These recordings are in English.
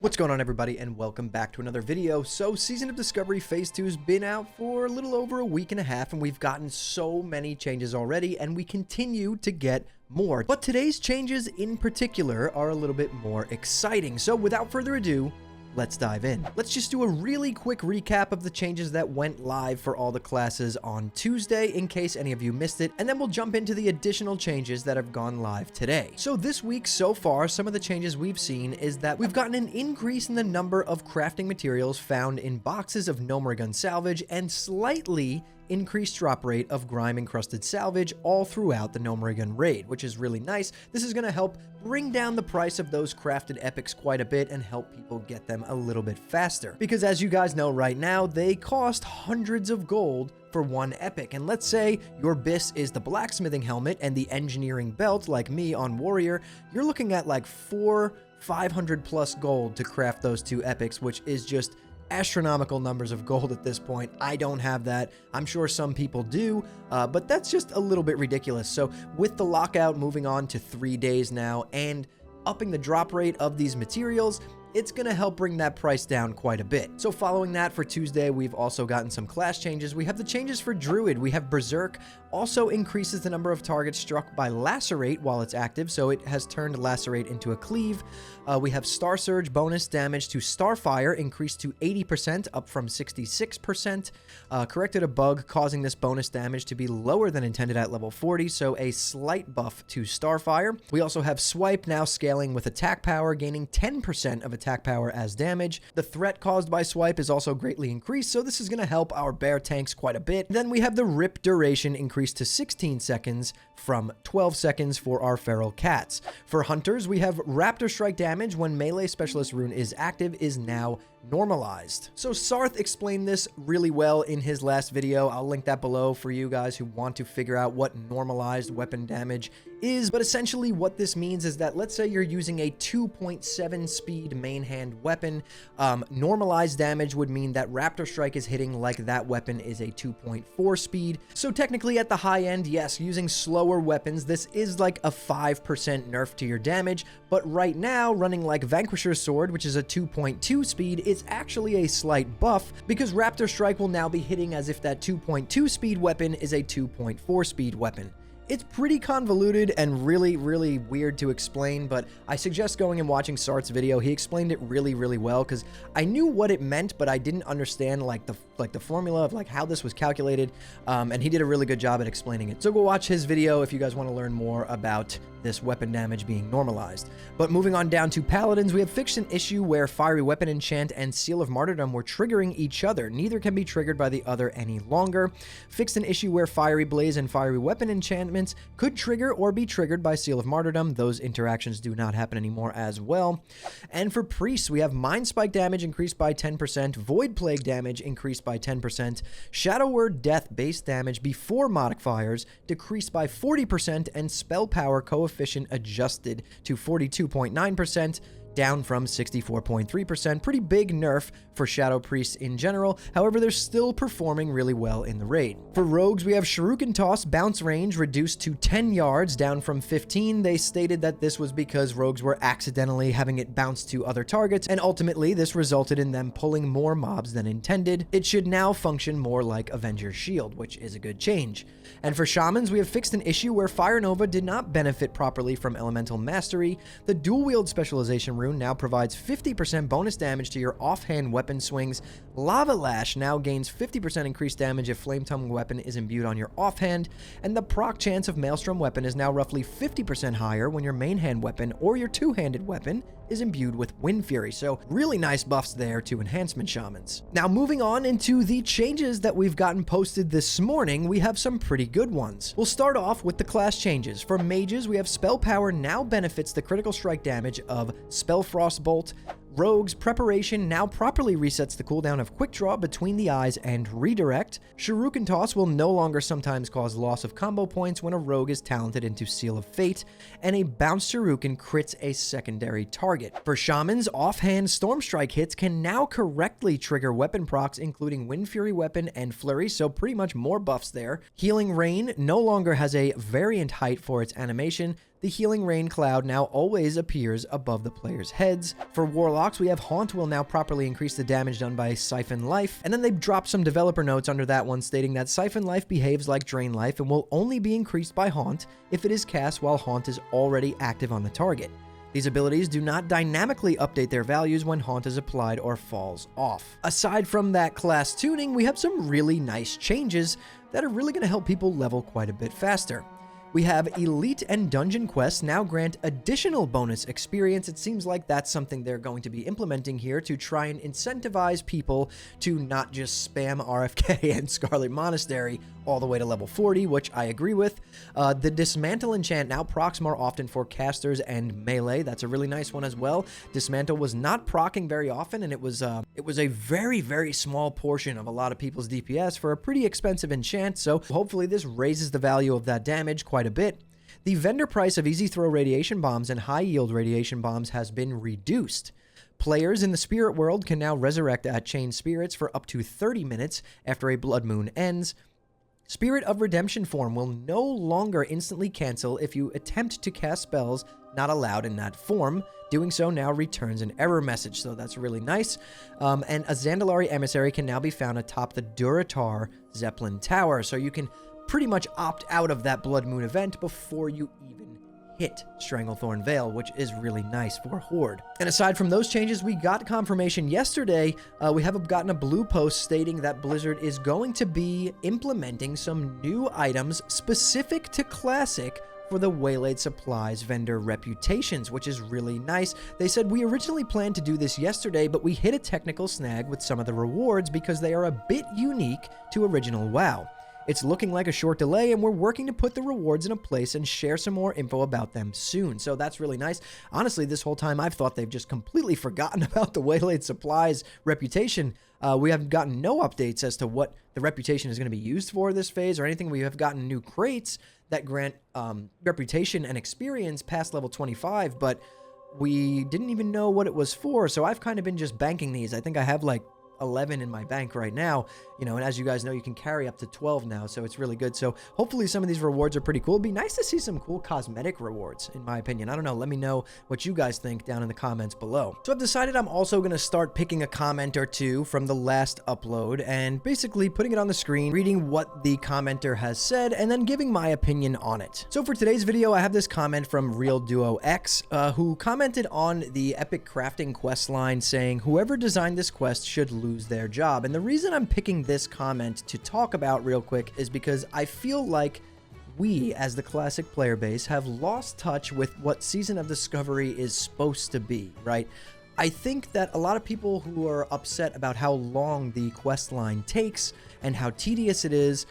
What's going on, everybody, and welcome back to another video. So Season of Discovery Phase 2 has been out for a little over a week and a half, and we've gotten so many changes already, and we continue to get more. But today's changes in particular are a little bit more exciting. So without further ado, let's dive in. Let's just do a really quick recap of the changes that went live for all the classes on Tuesday in case any of you missed it, and then we'll jump into the additional changes that have gone live today. So this week so far, some of the changes we've seen is that we've gotten an increase in the number of crafting materials found in boxes of Gnome salvage and slightly increased drop rate of grime encrusted salvage all throughout the Gnome raid, which is really nice. This is going to help bring down the price of those crafted epics quite a bit and help people get them a little bit faster, because as you guys know right now, they cost hundreds of gold for one epic. And let's say your BIS is the blacksmithing helmet and the engineering belt like me on warrior, you're looking at like 500 plus gold to craft those two epics, which is just astronomical numbers of gold at this point. I don't have that. I'm sure some people do, but that's just a little bit ridiculous. So with the lockout moving on to 3 days now and upping the drop rate of these materials, it's going to help bring that price down quite a bit. So following that, for Tuesday, we've also gotten some class changes. We have the changes for Druid. We have Berserk also increases the number of targets struck by Lacerate while it's active, so it has turned Lacerate into a Cleave. We have Star Surge bonus damage to Starfire increased to 80%, up from 66%. Corrected a bug causing this bonus damage to be lower than intended at level 40, so a slight buff to Starfire. We also have Swipe now scaling with attack power, gaining 10% of attack power as damage. The threat caused by Swipe is also greatly increased, so this is going to help our bear tanks quite a bit. Then we have the Rip duration increased to 16 seconds from 12 seconds for our feral cats. For hunters, we have Raptor Strike damage when melee specialist rune is active is now normalized. So Sarth explained this really well in his last video. I'll link that below for you guys who want to figure out what normalized weapon damage is. But essentially what this means is that let's say you're using a 2.7 speed main hand weapon. Normalized damage would mean that Raptor Strike is hitting like that weapon is a 2.4 speed. So technically at the high end, yes, using slower weapons, this is like a 5% nerf to your damage. But right now, running like Vanquisher's Sword, which is a 2.2 speed, is actually a slight buff because Raptor Strike will now be hitting as if that 2.2 speed weapon is a 2.4 speed weapon. It's pretty convoluted and really weird to explain, but I suggest going and watching Sart's video. He explained it really well because I knew what it meant, but I didn't understand like the formula of like how this was calculated, and he did a really good job at explaining it. So go watch his video if you guys want to learn more about this weapon damage being normalized. But moving on down to Paladins, we have fixed an issue where Fiery Weapon Enchant and Seal of Martyrdom were triggering each other. Neither can be triggered by the other any longer. Fixed an issue where Fiery Blaze and Fiery Weapon Enchantments could trigger or be triggered by Seal of Martyrdom. Those interactions do not happen anymore as well. And for Priests, we have Mind Spike damage increased by 10%, Void Plague damage increased by 10%, Shadow Word Death base damage before modifiers decreased by 40%, and Spell Power coefficient adjusted to 42.9%, down from 64.3%. Pretty big nerf for Shadow Priests in general. However, they're still performing really well in the raid. For Rogues, we have Shuriken Toss bounce range reduced to 10 yards, down from 15. They stated that this was because Rogues were accidentally having it bounce to other targets, and ultimately this resulted in them pulling more mobs than intended. It should now function more like Avenger's Shield, which is a good change. And for Shamans, we have fixed an issue where Fire Nova did not benefit properly from Elemental Mastery. The Dual Wield Specialization rune now provides 50% bonus damage to your offhand weapon swings. Lava Lash now gains 50% increased damage if Flame Tongue weapon is imbued on your offhand, and the proc chance of Maelstrom weapon is now roughly 50% higher when your main hand weapon or your two-handed weapon is imbued with Wind Fury. So really nice buffs there to enhancement shamans. Now moving on into the changes that we've gotten posted this morning, we have some pretty good ones. We'll start off with the class changes. For mages, we have Spell Power now benefits the critical strike damage of Spell Frostbolt. Rogues, Preparation now properly resets the cooldown of Quick Draw between the eyes and Redirect. Shuriken Toss will no longer sometimes cause loss of combo points when a rogue is talented into Seal of Fate, and a Bounce Shuriken crits a secondary target. For Shamans, offhand Storm Strike hits can now correctly trigger weapon procs, including Wind Fury weapon and Flurry, so pretty much more buffs there. Healing Rain no longer has a variant height for its animation. The Healing Rain cloud now always appears above the players' heads. For Warlocks, we have Haunt will now properly increase the damage done by Siphon Life, and then they've dropped some developer notes under that one stating that Siphon Life behaves like Drain Life and will only be increased by Haunt if it is cast while Haunt is already active on the target. These abilities do not dynamically update their values when Haunt is applied or falls off. Aside from that class tuning, we have some really nice changes that are really going to help people level quite a bit faster. We have Elite and Dungeon quests now grant additional bonus experience. It seems like that's something they're going to be implementing here to try and incentivize people to not just spam RFK and Scarlet Monastery all the way to level 40, which I agree with. The Dismantle enchant now procs more often for casters and melee. That's a really nice one as well. Dismantle was not procking very often, and it was a very, very small portion of a lot of people's DPS for a pretty expensive enchant, so hopefully this raises the value of that damage quite a bit. The vendor price of easy throw radiation bombs and high yield radiation bombs has been reduced. Players in the spirit world can now resurrect at chain spirits for up to 30 minutes after a blood moon ends. Spirit of Redemption form will no longer instantly cancel if you attempt to cast spells not allowed in that form. Doing so now returns an error message, so that's really nice. And a Zandalari Emissary can now be found atop the Duratar Zeppelin Tower, so you can pretty much opt out of that Blood Moon event before you even hit Stranglethorn Vale, which is really nice for Horde. And aside from those changes, we got confirmation yesterday. We have gotten a blue post stating that Blizzard is going to be implementing some new items specific to Classic for the Waylaid Supplies vendor reputations, which is really nice. They said, we originally planned to do this yesterday, but we hit a technical snag with some of the rewards because they are a bit unique to original WoW. It's looking like a short delay, and we're working to put the rewards in a place and share some more info about them soon. So that's really nice. Honestly, this whole time I've thought they've just completely forgotten about the Waylaid Supplies reputation. We have gotten no updates as to what the reputation is going to be used for this phase or anything. We have gotten new crates that grant reputation and experience past level 25, but we didn't even know what it was for. So I've kind of been just banking these. I think I have like 11 in my bank right now, you know, and as you guys know, you can carry up to 12 now, so it's really good. So hopefully some of these rewards are pretty cool. It'd be nice to see some cool cosmetic rewards, in my opinion. I don't know, let me know what you guys think down in the comments below. So I've decided I'm also going to start picking a comment or two from the last upload and basically putting it on the screen, reading what the commenter has said, and then giving my opinion on it. So for today's video, I have this comment from Real Duo X, who commented on the epic crafting quest line saying, whoever designed this quest should lose their job. And the reason I'm picking this comment to talk about real quick is because I feel like we, as the Classic player base, have lost touch with what Season of Discovery is supposed to be, right? I think that a lot of people who are upset about how long the quest line takes and how tedious it is,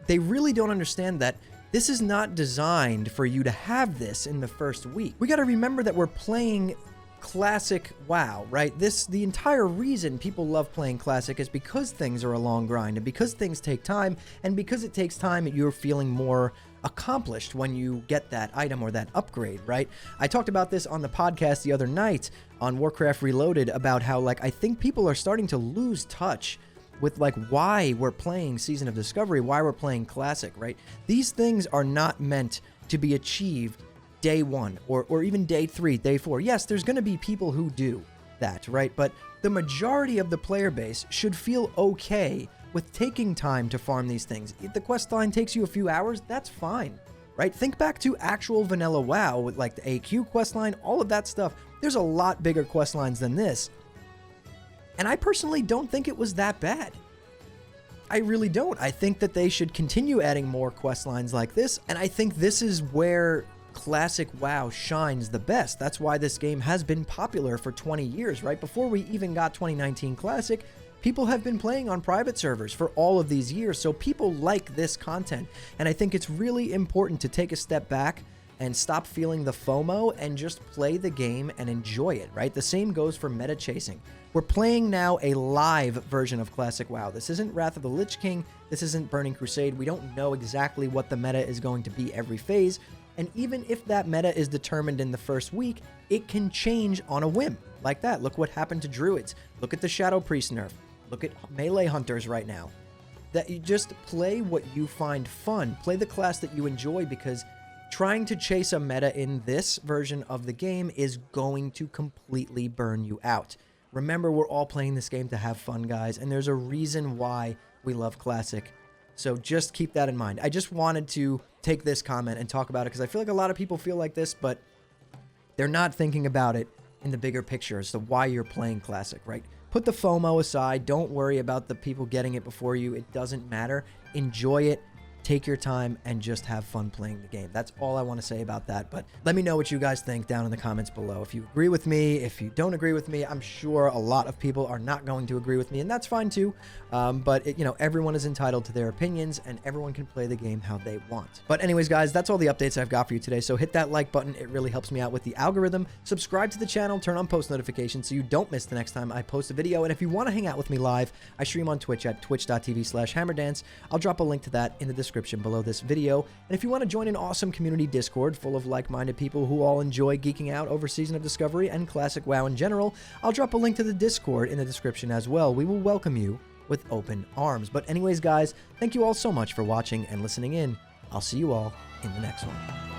they really don't understand that this is not designed for you to have this in the first week. We got to remember that we're playing Classic WoW, right? The entire reason people love playing Classic is because things are a long grind and because things take time, and because it takes time, you're feeling more accomplished when you get that item or that upgrade, right? I talked about this on the podcast the other night on Warcraft Reloaded about how, like, I think people are starting to lose touch with, like, why we're playing Season of Discovery, why we're playing Classic, right? These things are not meant to be achieved day 1 or even day 3, day 4. Yes, there's going to be people who do that, right? But the majority of the player base should feel okay with taking time to farm these things. If the quest line takes you a few hours, that's fine, right? Think back to actual vanilla WoW with like the AQ quest line, all of that stuff. There's a lot bigger quest lines than this. And I personally don't think it was that bad. I really don't. I think that they should continue adding more quest lines like this, and I think this is where Classic WoW shines the best. That's why this game has been popular for 20 years, right? Before we even got 2019 Classic, people have been playing on private servers for all of these years, so people like this content. And I think it's really important to take a step back and stop feeling the FOMO and just play the game and enjoy it, right? The same goes for meta chasing. We're playing now a live version of Classic WoW. This isn't Wrath of the Lich King. This isn't Burning Crusade. We don't know exactly what the meta is going to be every phase. And even if that meta is determined in the first week, it can change on a whim. Like that. Look what happened to Druids. Look at the Shadow Priest nerf. Look at Melee Hunters right now. That you just play what you find fun. Play the class that you enjoy, because trying to chase a meta in this version of the game is going to completely burn you out. Remember, we're all playing this game to have fun, guys, and there's a reason why we love Classic. So just keep that in mind. I just wanted to take this comment and talk about it because I feel like a lot of people feel like this, but they're not thinking about it in the bigger picture as to why you're playing Classic, right? Put the FOMO aside. Don't worry about the people getting it before you. It doesn't matter. Enjoy it. Take your time and just have fun playing the game. That's all I want to say about that. But let me know what you guys think down in the comments below. If you agree with me, if you don't agree with me, I'm sure a lot of people are not going to agree with me, and that's fine too. But you know, everyone is entitled to their opinions, and everyone can play the game how they want. But anyways, guys, that's all the updates I've got for you today. So hit that like button. It really helps me out with the algorithm. Subscribe to the channel, turn on post notifications so you don't miss the next time I post a video. And if you want to hang out with me live, I stream on Twitch at twitch.tv/hammerdance. I'll drop a link to that in the description below this video. And if you want to join an awesome community Discord full of like-minded people who all enjoy geeking out over Season of Discovery and Classic WoW in general, I'll drop a link to the Discord in the description as well. We will welcome you with open arms. But anyways, guys, thank you all so much for watching and listening in. I'll see you all in the next one.